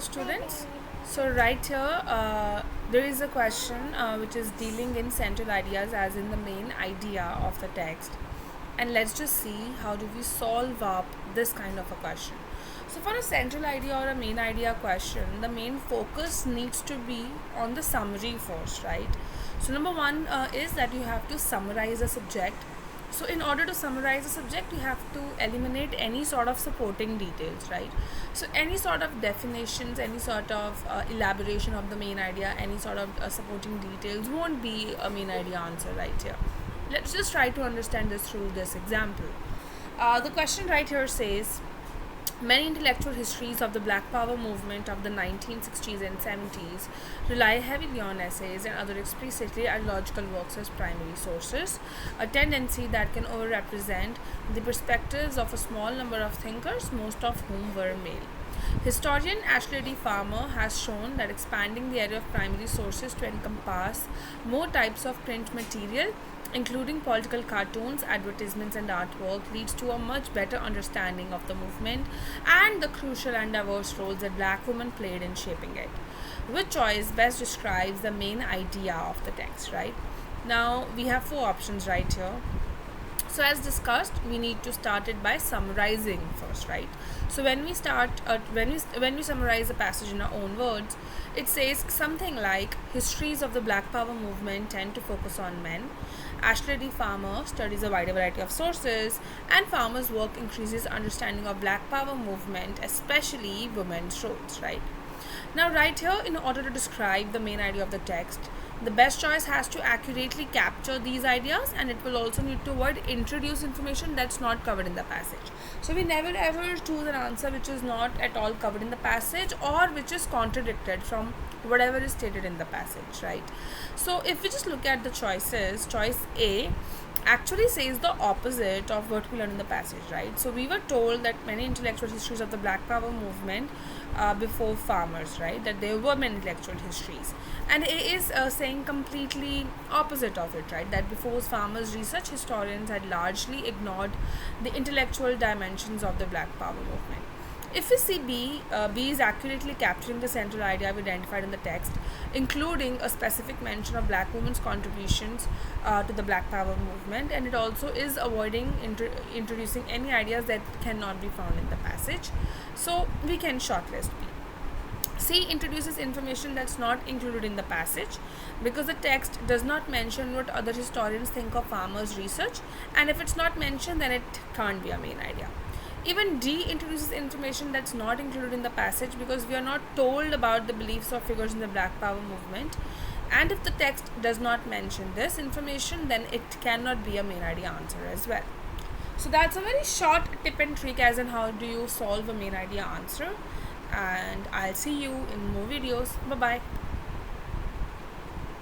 students. So right here, there is a question which is dealing in central ideas as in the main idea of the text. And let's just see how do we solve up this kind of a question. So for a central idea or a main idea question, the main focus needs to be on the summary first, right? So number one is that you have to summarize a subject. So in order to summarize a subject, you have to eliminate any sort of supporting details, right? So any sort of definitions, any sort of elaboration of the main idea, any sort of supporting details won't be a main idea answer right here. Let's just try to understand this through this example. The question right here says, many intellectual histories of the Black Power movement of the 1960s and 70s rely heavily on essays and other explicitly ideological works as primary sources, a tendency that can overrepresent the perspectives of a small number of thinkers, most of whom were male. Historian Ashley D. Farmer has shown that expanding the area of primary sources to encompass more types of print material, including political cartoons, advertisements, and artwork, leads to a much better understanding of the movement and the crucial and diverse roles that black women played in shaping it. Which choice best describes the main idea of the text, right? Now, we have four options right here. So as discussed, we need to start it by summarizing first, right? So when we start when we summarize a passage in our own words, it says something like, histories of the Black Power movement tend to focus on men. Ashley D. Farmer studies a wider variety of sources, and Farmer's work increases understanding of Black Power movement, especially women's roles, right? Now, right here, in order to describe the main idea of the text, the best choice has to accurately capture these ideas, and it will also need to avoid introduce information that's not covered in the passage. So we never ever choose an answer which is not at all covered in the passage or which is contradicted from whatever is stated in the passage, right? So if we just look at the choices, choice A actually says the opposite of what we learned in the passage, right? So we were told that many intellectual histories of the Black Power movement before Farmers, right? That there were many intellectual histories, and A is saying completely opposite of it, right? That before Farmers, research historians had largely ignored the intellectual dimensions of the Black Power movement. If we see B, B is accurately capturing the central idea we identified in the text, including a specific mention of black women's contributions to the Black Power movement, and it also is avoiding introducing any ideas that cannot be found in the passage. So we can shortlist B. C introduces information that's not included in the passage because the text does not mention what other historians think of Farmer's research, and if it's not mentioned, then it can't be a main idea. Even D introduces information that's not included in the passage because we are not told about the beliefs of figures in the Black Power movement. And if the text does not mention this information, then it cannot be a main idea answer as well. So that's a very short tip and trick as in how do you solve a main idea answer. And I'll see you in more videos. Bye bye.